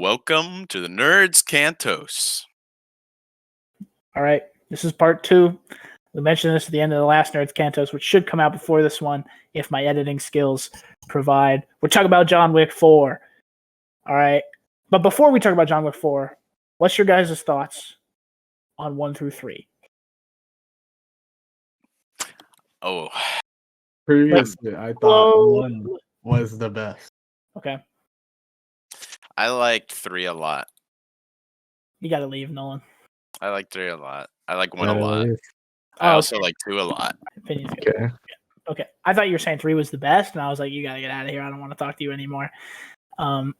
Welcome to the Nerds Cantos. All right, this is part 2. We mentioned this at the end of the last Nerds Cantos, which should come out before this one if my editing skills provide. We're talking about John Wick 4. All right, but before we talk about John Wick 4, what's your guys' thoughts on 1 through 3? Oh, Previously, I thought 1 was the best. Okay, I liked 3 a lot. you got to leave, Nolan. I like 3 a lot. I like 1 a lot. Oh, I also like 2 a lot. Opinion's good. Okay. Okay, I thought you were saying 3 was the best, and I was like, you got to get out of here. I don't want to talk to you anymore. 3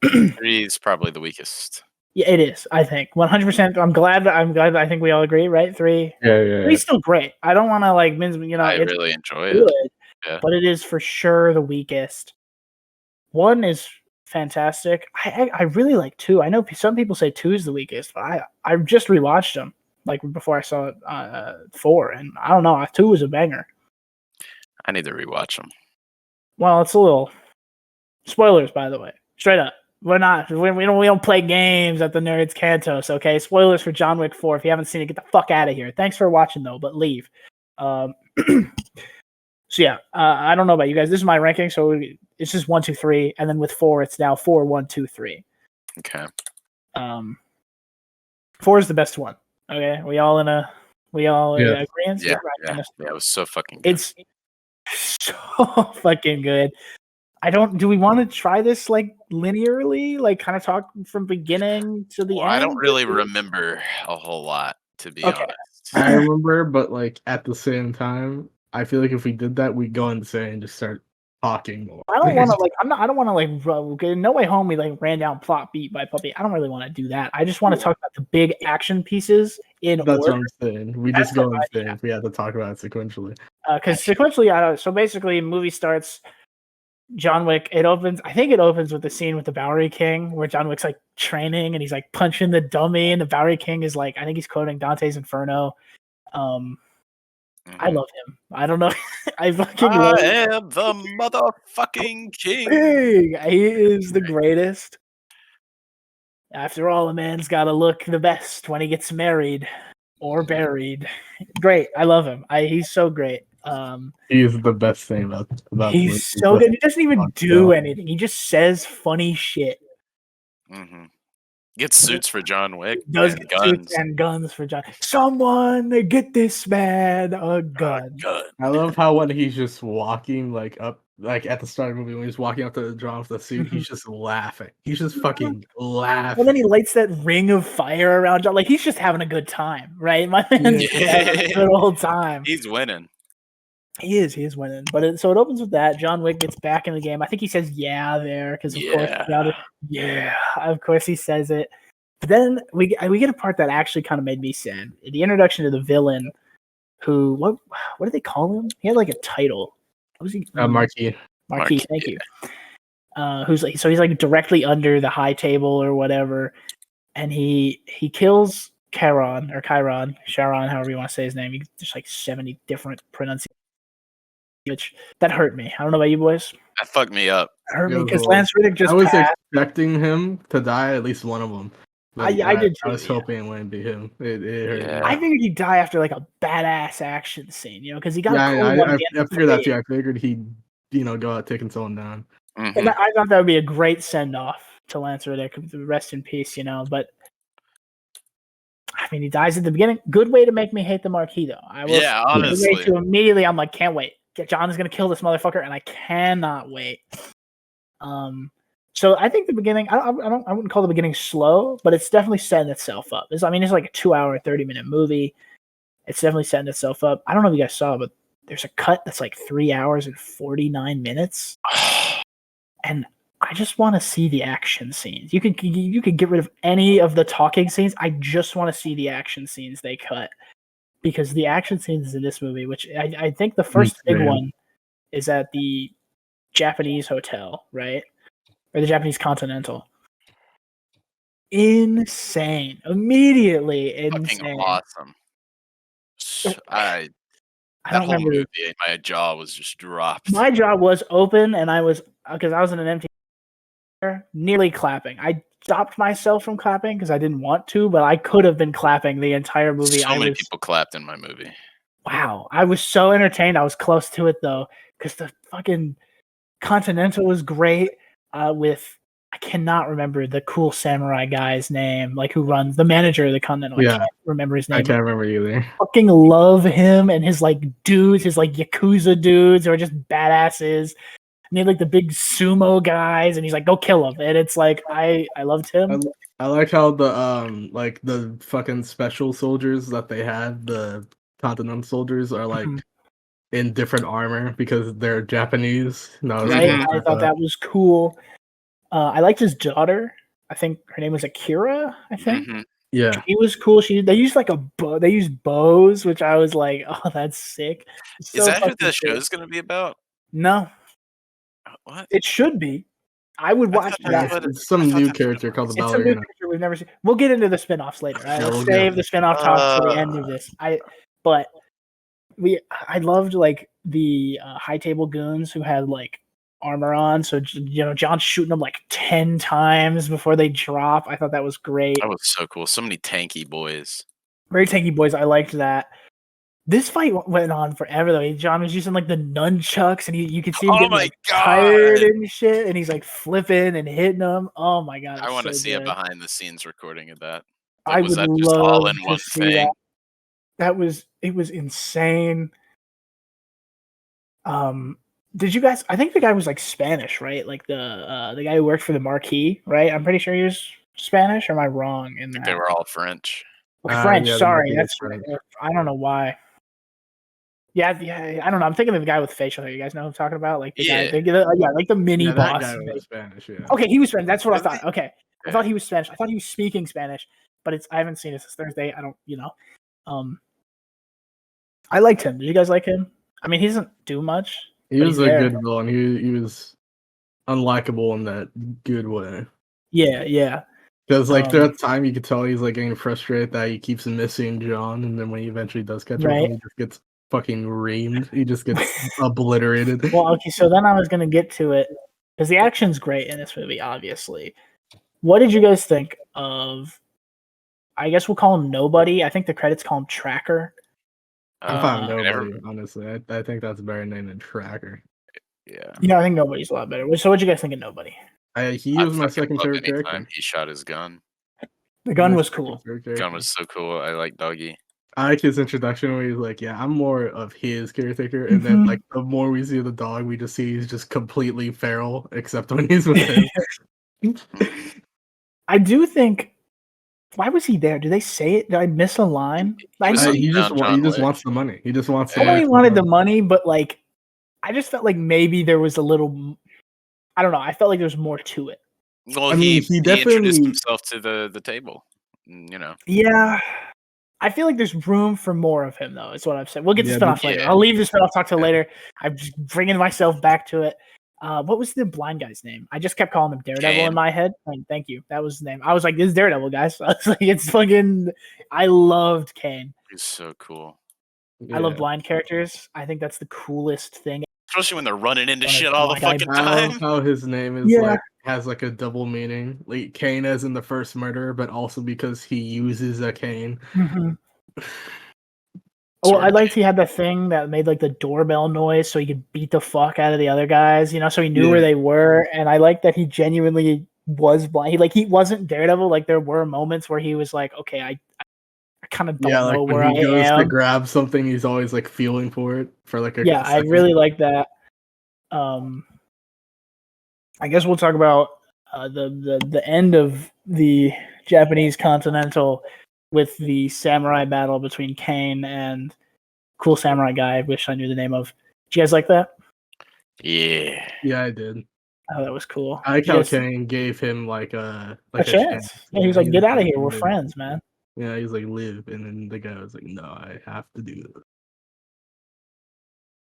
is probably the weakest. Yeah, it is. I think 100%. I'm glad. I think we all agree, right? 3. Yeah. 3's still great. I don't want to I it's really enjoy good, it. Yeah. but it is for sure the weakest. 1 is fantastic. I really like 2. I know some people say 2 is the weakest, but I just rewatched them before I saw 4, and I don't know. 2 was a banger. I need to rewatch them. Well, it's a little spoilers, by the way. Straight up. We don't play games at the Nerds Cantos, okay? Spoilers for John Wick 4. If you haven't seen it, get the fuck out of here. Thanks for watching, though, but leave. So yeah, I don't know about you guys. This is my ranking, so it's just 1, 2, 3, and then with 4, it's now 4, 1, 2, 3. Okay. 4 is the best one. Okay, we all agree? Yeah, it was so fucking good. It's so fucking good. Do we want to try this linearly? Kind of talk from beginning to the end? I don't really remember a whole lot, to be honest. I remember, but at the same time, I feel like if we did that, we'd go insane and just start talking more. I don't want to I don't want to No Way Home, we ran down plot beat by puppy. I don't really want to do that. I just want to talk about the big action pieces in order. That's what I'm saying. We just go insane if we have to talk about it sequentially. Because sequentially, so basically, movie starts. John Wick, I think it opens with the scene with the Bowery King where John Wick's training and he's punching the dummy, and the Bowery King is I think he's quoting Dante's Inferno. I love him. I don't know. I am the motherfucking king. He is the greatest. After all, a man's got to look the best when he gets married or buried. Great. I love him. He's so great. He's the best thing about he's so good. He doesn't even do anything. He just says funny shit. Mm-hmm. Gets suits for John Wick. Does get suits and guns for John. Someone get this man a gun. I love how when he's just walking up at the start of the movie, when he's walking up to the draw of the suit, he's just laughing. He's just fucking laughing. And then he lights that ring of fire around John. He's just having a good time, right? My man's having a good old time. He's winning. He is winning. But so it opens with that. John Wick gets back in the game. I think he says "yeah" there because of course he says it. But then we get a part that actually kind of made me sad. The introduction to the villain, who what did they call him? He had a title. What was he? Marquis. Thank you. Who's he's directly under the high table or whatever, and he kills Sharon, however you want to say his name. There's 70 different pronunciations. Which that hurt me. I don't know about you boys. That fucked me up. It hurt me because Lance Reddick just. I was expecting him to die, at least one of them. I did too. I was hoping it wouldn't be him. It hurt me. I figured he'd die after a badass action scene, because he got. I figured that too. I figured he'd, go out taking someone down. Mm-hmm. And I thought that would be a great send off to Lance Reddick. Rest in peace, But he dies at the beginning. Good way to make me hate the Marquis, though. Honestly. Immediately, I'm can't wait. John is going to kill this motherfucker, and I cannot wait. So I think the beginning, I wouldn't call the beginning slow, but it's definitely setting itself up. It's a 2-hour, 30-minute movie. It's definitely setting itself up. I don't know if you guys saw, but there's a cut that's 3 hours and 49 minutes. And I just want to see the action scenes. You could get rid of any of the talking scenes. I just want to see the action scenes they cut. Because the action scenes in this movie, which I think the first big one is at the Japanese hotel, right? Or the Japanese Continental. Insane. Immediately insane. Fucking awesome. That whole movie, my jaw was just dropped. My jaw was open, and I was, because I was in an empty nearly clapping. I stopped myself from clapping because I didn't want to, but I could have been clapping the entire movie. So many people clapped in my movie. Wow, I was so entertained. I was close to it though, because the fucking Continental was great. With I cannot remember the cool samurai guy's name, like who runs the manager of the Continental. Yeah. I can't remember his name. I can't remember either. Fucking love him and his like dudes, his like Yakuza dudes who are just badasses. And they had like the big sumo guys, and he's like, go kill him. And it's like I loved him. I like how the fucking special soldiers that they had, the Continental soldiers, are like in different armor because they're Japanese. No, right? I thought that was cool. I liked his daughter. I think her name was Akira. I think. Yeah, she was cool. They used like they used bows, which I was like, oh, that's sick. Is that who the show's gonna be about? No. What? It should be. I would watch that. It's some new character called the ballerina. It's a new character we've never seen. We'll get into the spin-offs later. Right? Let's save the spin-off talk for the end of this. I loved like the high table goons who had like armor on. So John's shooting them like 10 times before they drop. I thought that was great. That was so cool. So many tanky boys. Very tanky boys. I liked that. This fight went on forever though. John was using like the nunchucks, and you could see him getting like tired and shit, and he's like flipping and hitting them. Oh my god! I want to see a behind the scenes recording of that. Like, I would love just all in one thing? It was insane. Did you guys? I think the guy was like Spanish, right? Like the guy who worked for the Marquee, right? I'm pretty sure he was Spanish. Or am I wrong in that? They were all French. French. Sorry, that's French. I don't know why. Yeah, I don't know. I'm thinking of the guy with facial hair. You guys know who I'm talking about? Like the guy, like the mini boss. That guy was Spanish, yeah. Okay, he was Spanish. That's what I thought. Okay, I thought he was Spanish. I thought he was speaking Spanish, but I haven't seen it since Thursday. I don't, I liked him. Did you guys like him? I mean, he doesn't do much. He was a good villain. He was unlikable in that good way. Yeah. Because like throughout time, you could tell he's like getting frustrated that he keeps missing John, and then when he eventually does catch him, he just gets fucking reamed. He just gets obliterated. Well, okay, so then I was gonna get to it because the action's great in this movie. Obviously, what did you guys think of? I guess we'll call him Nobody. I think the credits call him Tracker. I'm fine with Nobody, honestly. I think that's a better name than Tracker. Yeah. I think Nobody's a lot better. So, what did you guys think of Nobody? He was my second favorite character. He shot his gun. The gun was cool. The gun was so cool. I like Doggy. I like his introduction where he's like, "Yeah, I'm more of his caretaker," and then like the more we see the dog, we just see he's just completely feral, except when he's with him. I do think. Why was he there? Did they say it? Did I miss a line? He just wants the money. He just wants. I know he wanted the money, but like, I just felt like maybe there was a little. I don't know. I felt like there was more to it. Well, he definitely introduced himself to the table. Yeah. I feel like there's room for more of him, though. Is what I've said. We'll get to spinoff later. I'll leave the spinoff talk till later. I'm just bringing myself back to it. What was the blind guy's name? I just kept calling him Daredevil in my head. Thank you. That was his name. I was like, "This is Daredevil, guys." I was like, "It's fucking." I loved Kane. He's so cool. I love blind characters. I think that's the coolest thing. Especially when they're running into shit all the fucking time. I love how his name is has like a double meaning. Like Kane as in the first murder, but also because he uses a cane. Oh, I liked he had the thing that made like the doorbell noise so he could beat the fuck out of the other guys, so he knew where they were. And I like that he genuinely was blind. He wasn't Daredevil. Like there were moments where he was like, okay, I kind of don't know where I am. When he goes to grab something, he's always like feeling for it for like a I really like that. I guess we'll talk about the end of the Japanese Continental with the samurai battle between Kane and cool samurai guy. I wish I knew the name of. Did you guys like that? Yeah. Yeah, I did. Oh, that was cool. I like how Kane gave him like a chance. Yeah, he was like, "Get out of here. We're friends, man." Yeah, he's like, "Live," and then the guy was like, "No, I have to do this."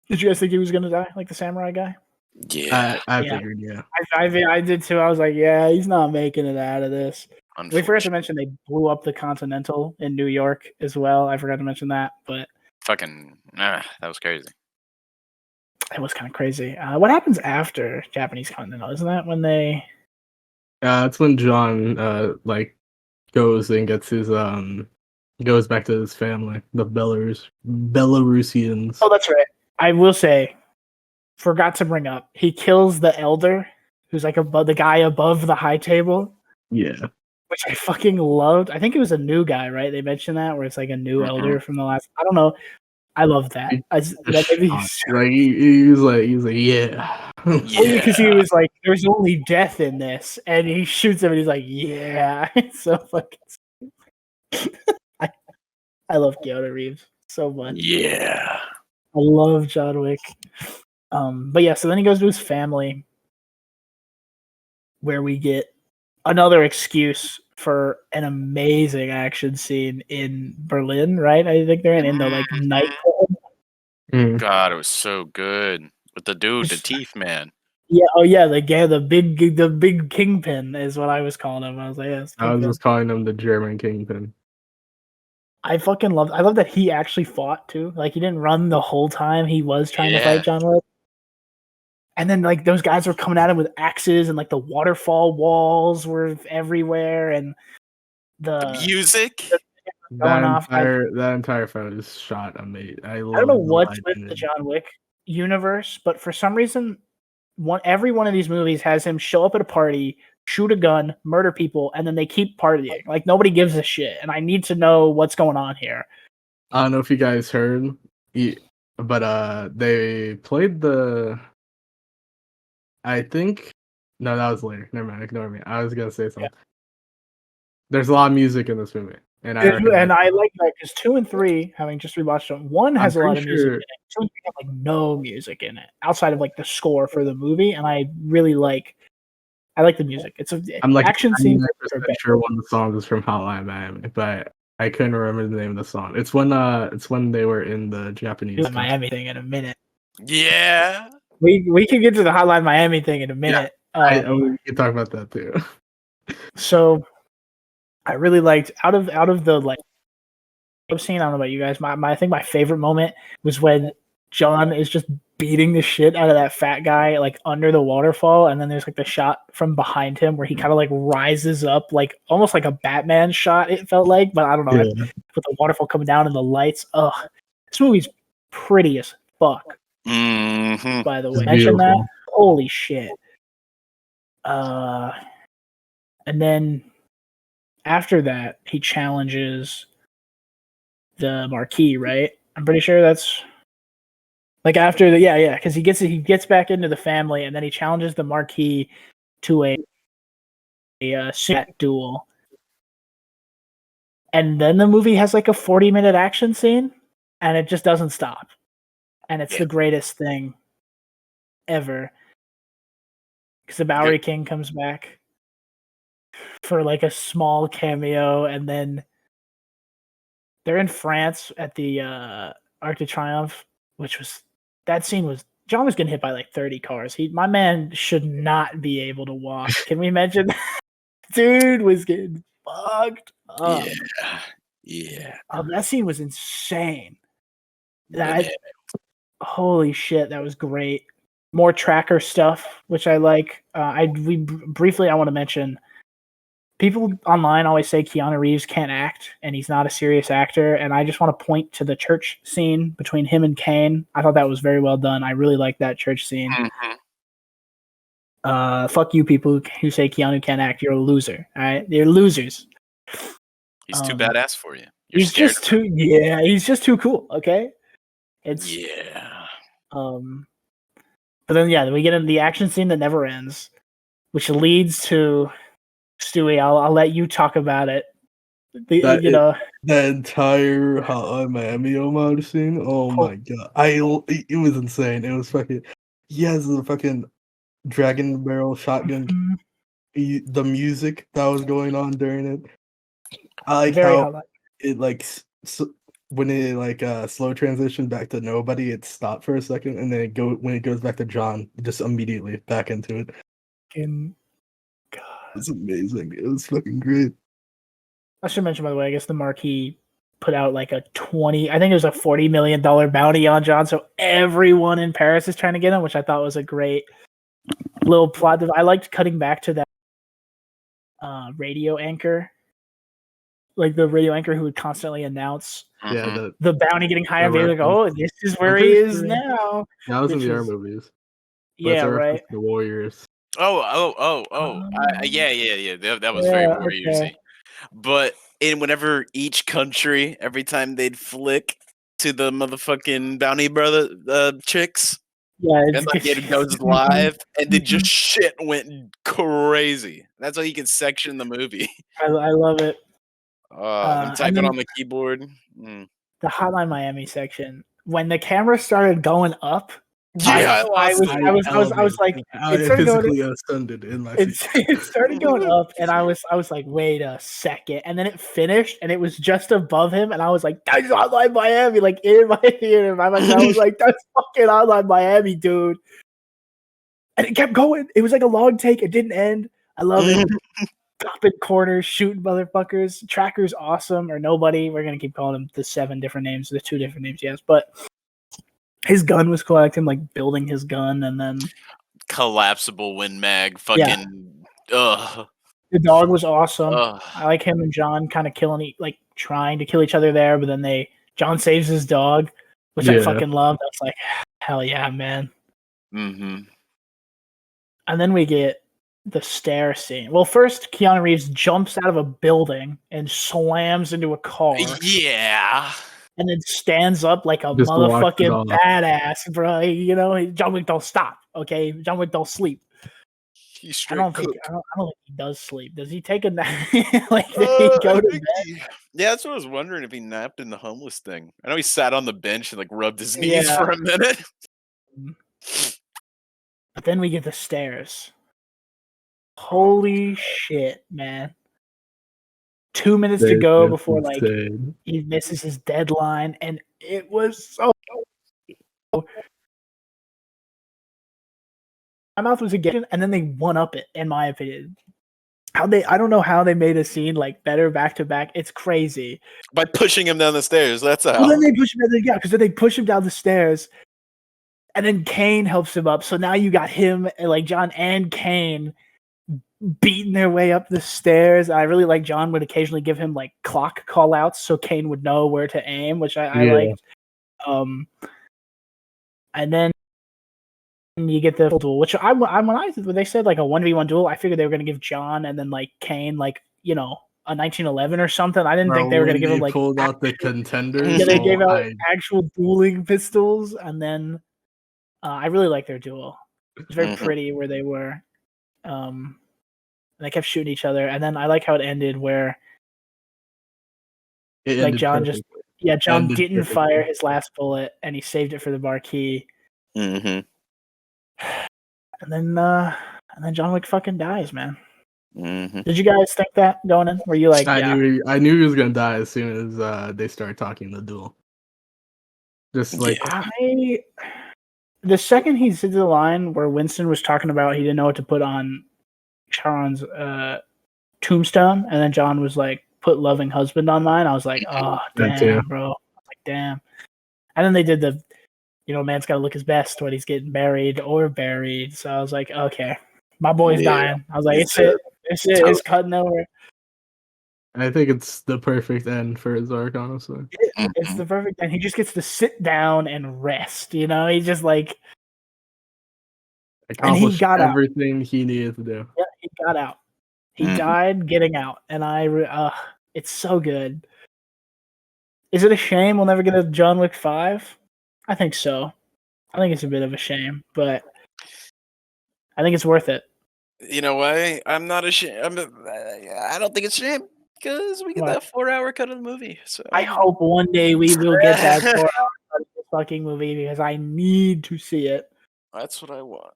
Did you guys think he was gonna die, like the samurai guy? Yeah, I figured. Yeah, I did too. I was like, "Yeah, he's not making it out of this." We forgot to mention they blew up the Continental in New York as well. I forgot to mention that, but that was crazy. It was kind of crazy. What happens after Japanese Continental? Isn't that when they? That's when John like goes and gets his goes back to his family, the Belarusians. Oh, that's right. I will say, forgot to bring up, he kills the elder, who's like above the guy above the high table, Yeah. which I fucking loved. I think it was a new guy, right? They mentioned that where it's like a new Mhm. elder from the last. I don't know. I love that. That maybe Like he was like yeah. because he Yeah. was like, "There's only death in this," and he shoots him, and he's like, "Yeah." It's so fucking. I, I love Keanu Reeves so much. Yeah. I love John Wick. But yeah, so then he goes to his family, where we get another excuse for an amazing action scene in Berlin, right? I think they're in the like night. Mm. God, it was so good with the dude, the teeth man. Yeah, oh yeah, the big kingpin is what I was calling him. I was like, yes, I was kingpin. just calling him the German kingpin. I love that he actually fought too. Like he didn't run the whole time. He was trying to fight Yeah. John Wick. And then like those guys were coming at him with axes and like the waterfall walls were everywhere and The the music. going off. That entire fight is shot amazing. I I don't know love the what's with lighting in the it. John Wick universe, but for some reason, every one of these movies has him show up at a party, shoot a gun, murder people, and then they keep partying. Like nobody gives a shit. And I need to know what's going on here. I don't know if you guys heard, but they played the. I think no, that was later. Never mind, ignore me. I was gonna say Yeah. something. There's a lot of music in this movie, and I And recommend. I like that because 2 and 3, having just rewatched them, 1 I'm has a lot pretty of music in sure. it. 2 and 3 have like no music in it outside of like the score for the movie, and I really like. I like the music. It's a I'm like action scenes are 99% better. sure one of the songs is from Hotline Miami, but I couldn't remember the name of the song. It's when they were in the Japanese The country. Miami thing in a minute. Yeah. We can get to the Hotline Miami thing in a minute. We can talk about that too. So I really liked out of the like scene. I don't know about you guys. I think my favorite moment was when John is just beating the shit out of that fat guy like under the waterfall, and then there's like the shot from behind him where he kind of like rises up, like almost like a Batman shot. It felt like, but I don't know. Yeah. With the waterfall coming down and the lights. Ugh, this movie's pretty as fuck. Mm-hmm. By the It's way, mention that. beautiful. Holy shit. And then after that, he challenges the Marquis, right? I'm pretty sure that's like after the because he gets back into the family, and then he challenges the Marquis to a stat duel, and then the movie has like a 40-minute action scene, and it just doesn't stop, and it's Yeah. the greatest thing ever because the Bowery King comes back for like a small cameo, and then they're in France at the Arc de Triomphe, which was that scene was John was getting hit by like 30 cars. My man should not be able to walk. Can we mention dude was getting fucked up. Yeah. Yeah. That scene was insane. Banana. Holy shit, that was great. More tracker stuff, which I like. Briefly I want to mention people online always say Keanu Reeves can't act and he's not a serious actor, and I just want to point to the church scene between him and Kane. I thought that was very well done. I really like that church scene. Mm-hmm. Fuck you people who say Keanu can't act. You're a loser. All right, you're losers. He's too badass for you. You're He's scared just too he's just too cool. Okay, it's Yeah. But then we get into the action scene that never ends, which leads to Stewie. I'll let you talk about it. The entire Hotline Miami homage scene. Oh my god! It was insane. It was fucking. He has the fucking dragon barrel shotgun. The music that was going on during it. I like how it like when it like slow transition back to nobody, it stopped for a second, and then when it goes back to John, just immediately back into it. God, it's amazing. It was fucking great. I should mention, by the way, I guess the Marquis put out like I think it was a $40 million bounty on John, so everyone in Paris is trying to get him, which I thought was a great little plot. I liked cutting back to that radio anchor, like the radio anchor who would constantly announce the bounty getting higher, and be like, "Oh, this is where he is now." That was in the R movies. Yeah, right. The Warriors. Yeah. That was very Warriorsy. But whenever each country, every time they'd flick to the motherfucking bounty brother chicks, and like it goes live, and then just shit went crazy. That's how you can section the movie. I love it. I'm typing on the keyboard. The Hotline Miami section, when the camera started going up. Yeah, I was like, it started physically ascended in my seat. It started going up, and I was like, wait a second, and then it finished, and it was just above him, and I was like, that's Hotline Miami, like in my theater, by myself. I was like, that's fucking Hotline Miami, dude. And it kept going. It was like a long take. It didn't end. I love it. Stopping corners, shooting motherfuckers. Tracker's awesome, or nobody. We're gonna keep calling him the 7 different names, the 2 different names, yes, but. His gun was cool. I liked him like building his gun, and then collapsible wind mag. Fucking ugh. The dog was awesome. I like him and John kind of trying to kill each other there, but then John saves his dog, which I fucking loved. I was like, hell yeah, man. Mm-hmm. And then we get the stair scene. Well, first Keanu Reeves jumps out of a building and slams into a car. Yeah. And then stands up like a motherfucking badass, bro. You know, John Wick don't stop. Okay, John Wick don't sleep. He's straight. I don't think he does sleep. Does he take a nap? Like, did he go to bed? Yeah, that's what I was wondering, if he napped in the homeless thing. I know he sat on the bench and like rubbed his knees for a minute. But then we get the stairs. Holy shit, man. 2 minutes to go before he misses his deadline, and it was so. My mouth was again, and then they one up it. In my opinion, I don't know how they made a scene like better back to back. It's crazy. By pushing him down the stairs. That's how. Well, then they push him down. Yeah, because then they push him down the stairs, and then Kane helps him up. So now you got him, like John and Kane, beating their way up the stairs. I really like John would occasionally give him like clock call outs so Kane would know where to aim, which I liked. And then you get the duel, which when they said like a 1v1 duel, I figured they were going to give John and then like Kane like, you know, a 1911 or something. I didn't think they were going to give him like pulled out the contenders. Yeah, they gave out actual dueling pistols, and then I really like their duel. It was very pretty where they were. They kept shooting each other, and then I like how it ended where John didn't fire his last bullet, and he saved it for the marquee. Mm-hmm. And then John Wick fucking dies, man. Mm-hmm. Did you guys think that going in? Were you like, I knew he was gonna die as soon as they started talking the duel. Just like the second he said the line where Winston was talking about he didn't know what to put on Charon's tombstone, and then John was like, put loving husband on mine. I was like, oh damn, bro. I was like, damn. And then they did the, you know, man's gotta look his best when he's getting married or buried. So I was like, okay, my boy's dying. I was like, it's cutting over. I think it's the perfect end for his arc, honestly. It's the perfect end. He just gets to sit down and rest, you know? He just like accomplished everything he needed to do. Yeah, he got out. He died getting out, and it's so good. Is it a shame we'll never get a John Wick 5? I think so. I think it's a bit of a shame, but I think it's worth it. You know why? I'm not ashamed. I don't think it's a shame because we get that 4-hour cut of the movie. So I hope one day we will get that 4-hour cut of the fucking movie because I need to see it. That's what I want.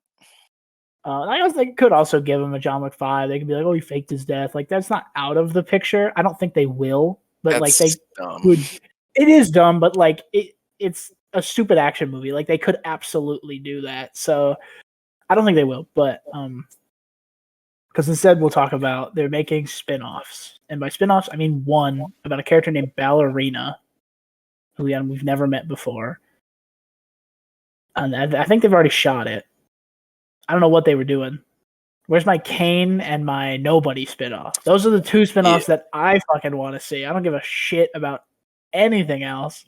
I guess they could also give him a John Wick 5. They could be like, "Oh, he faked his death." Like that's not out of the picture. I don't think they will, but that's like they dumb. could. It is dumb, but like it's a stupid action movie. Like they could absolutely do that. So I don't think they will, but because instead we'll talk about they're making spin-offs, and by spin-offs I mean one about a character named Ballerina, who we've never met before, and I think they've already shot it. I don't know what they were doing. Where's my Kane and my Nobody spinoff? Those are the two spinoffs that I fucking want to see. I don't give a shit about anything else.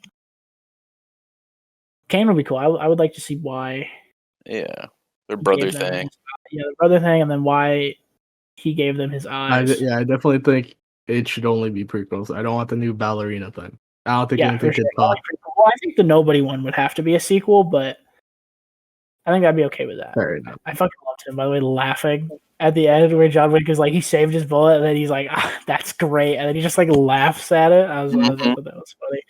Kane would be cool. I would like to see why. Yeah, their brother thing. The brother thing, and then why he gave them his eyes. I definitely think it should only be prequels. I don't want the new ballerina thing. I don't think anything could top. Well, I think the Nobody one would have to be a sequel, but I think I'd be okay with that. I fucking loved him, by the way, laughing at the end where John Wick is like, he saved his bullet, and then he's like, that's great. And then he just like laughs at it. I thought that was funny.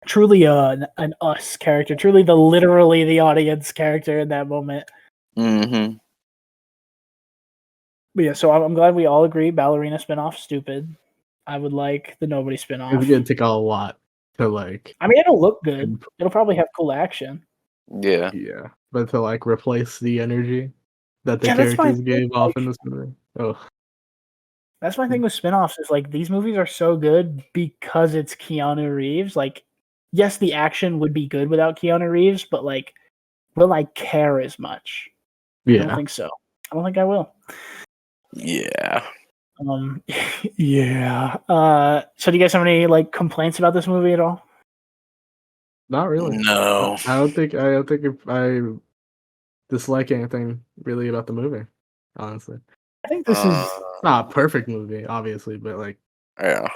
Truly an us character, truly literally the audience character in that moment. Mm-hmm. But yeah, so I'm glad we all agree ballerina spinoff stupid. I would like the Nobody spinoff. It's gonna take a lot to like. I mean, it'll look good. It'll probably have cool action. Yeah. But to like replace the energy that the characters gave off in this movie. That's my thing with spinoffs is like these movies are so good because it's Keanu Reeves. Like, yes, the action would be good without Keanu Reeves, but like, will I care as much? I don't think so. I don't think I will. Yeah. Yeah. So do you guys have any like complaints about this movie at all? Not really. No. I don't think if I dislike anything really about the movie, honestly. I think this is not a perfect movie, obviously, but like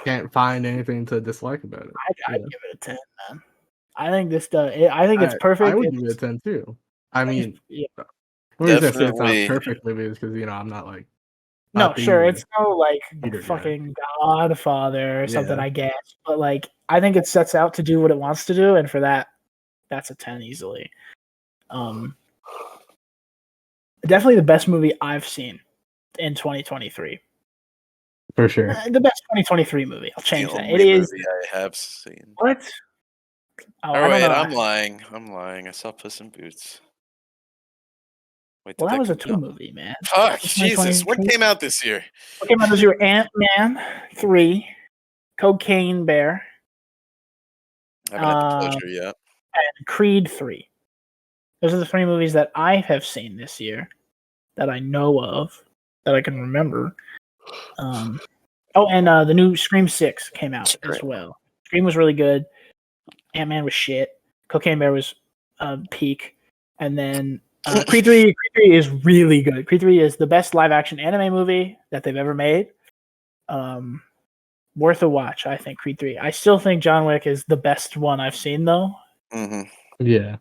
can't find anything to dislike about it. I'd give it a 10, man. I think this I think it's perfect. I would give it a 10 too. I mean, the reason I say it's not a perfect movie is because I'm not like no, sure, it's no like fucking Godfather or something, I guess. But like, I think it sets out to do what it wants to do, and for that, that's a 10 easily. Definitely the best movie I've seen in 2023. For sure, the best 2023 movie. I'll change that. It is. I have seen. What? Oh, all right, I'm lying. I saw Puss in Boots. Wait, that was a 2 movie, man. Fuck, Jesus. What came out this year? What came out this year? Ant-Man 3, Cocaine Bear. I haven't had the pleasure yet. And Creed 3. Those are the 3 movies that I have seen this year that I know of, that I can remember. And the new Scream 6 came out as well. Scream was really good. Ant-Man was shit. Cocaine Bear was peak. And then Creed 3 is really good. Creed 3 is the best live-action anime movie that they've ever made. Worth a watch, I think, Creed 3. I still think John Wick is the best one I've seen, though. Mm-hmm. Yeah.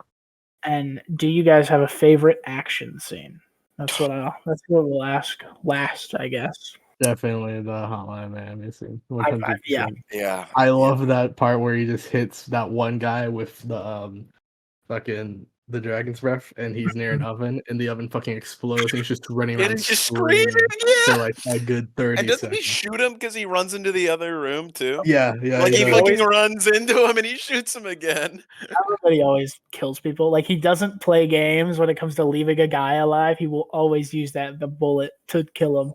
And do you guys have a favorite action scene? That's what we'll ask last, I guess. Definitely the Hotline Miami scene. 100%. Yeah. I love that part where he just hits that one guy with the fucking the dragon's breath, and he's near an oven, and the oven fucking explodes, and he's just running around just screaming for like a good 30 And doesn't seconds. he shoot him because he runs into the other room too? Yeah. Like he fucking runs into him and he shoots him again. I love that he always kills people. Like he doesn't play games when it comes to leaving a guy alive. He will always use the bullet to kill him.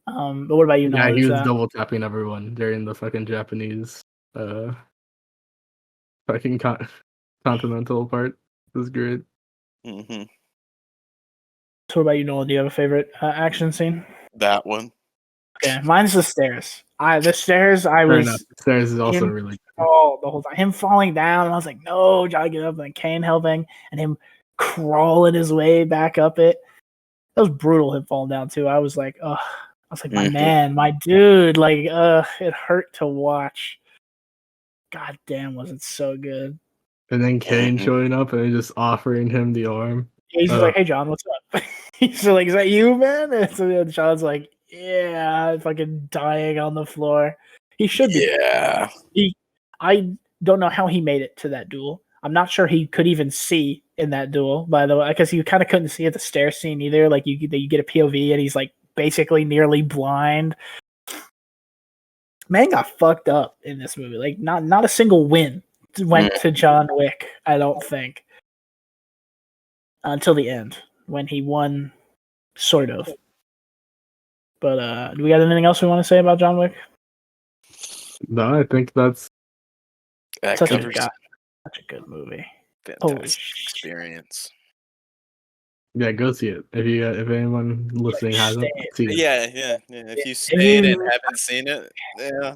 But what about you? Yeah, he was double tapping everyone during the fucking Japanese fucking continental part. It was great. Mm-hmm. So what about you, Nolan? Do you have a favorite action scene? That one. Okay, mine's the stairs. The stairs Stairs is also really good. Oh, the whole time. Him falling down, and I was like, no, John, get up, and Kane helping, and him crawling his way back up it. That was brutal, him falling down too. I was like, my man, my dude, like, it hurt to watch. God damn, was it so good. And then Kane showing up and just offering him the arm. He's just like, hey, John, what's up? He's like, is that you, man? And so John's like, yeah, fucking dying on the floor. He should be. Yeah. I don't know how he made it to that duel. I'm not sure he could even see in that duel, by the way, because you kind of couldn't see at the stair scene either. Like, you get a POV and he's like basically nearly blind. Man got fucked up in this movie. Like, not a single win went to John Wick, I don't think. Until the end, when he won, sort of. But do we got anything else we want to say about John Wick? No, I think that's such a good movie. Fantastic experience. Yeah, go see it. If anyone listening hasn't seen it. Yeah. If you stayed and haven't seen it, yeah.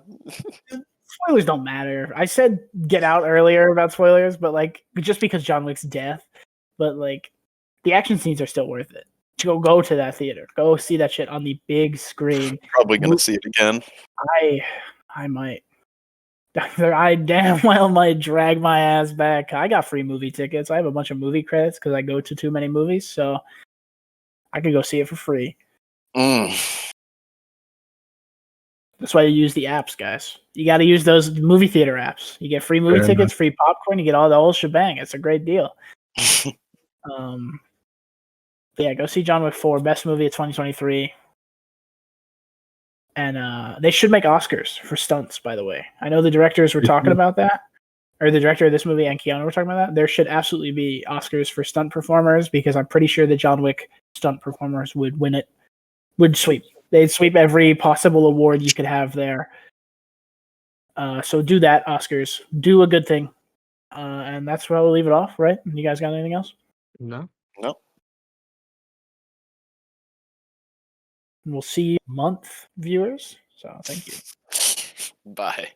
Spoilers don't matter. I said get out earlier about spoilers, but like just because John Wick's death, but like the action scenes are still worth it. Go to that theater. Go see that shit on the big screen. Probably gonna see it again. I might. I damn well might drag my ass back. I got free movie tickets. I have a bunch of movie credits because I go to too many movies, so I could go see it for free. That's why you use the apps, guys. You got to use those movie theater apps. You get free movie tickets, free popcorn. You get all the whole shebang. It's a great deal. Yeah, go see John Wick 4, best movie of 2023. And they should make Oscars for stunts, by the way. I know the directors were talking about that, or the director of this movie and Keanu were talking about that. There should absolutely be Oscars for stunt performers because I'm pretty sure the John Wick stunt performers would win it, would sweep. They'd sweep every possible award you could have there. So do that, Oscars. Do a good thing. And that's where I'll leave it off, right? You guys got anything else? No. We'll see you month, viewers. So thank you. Bye.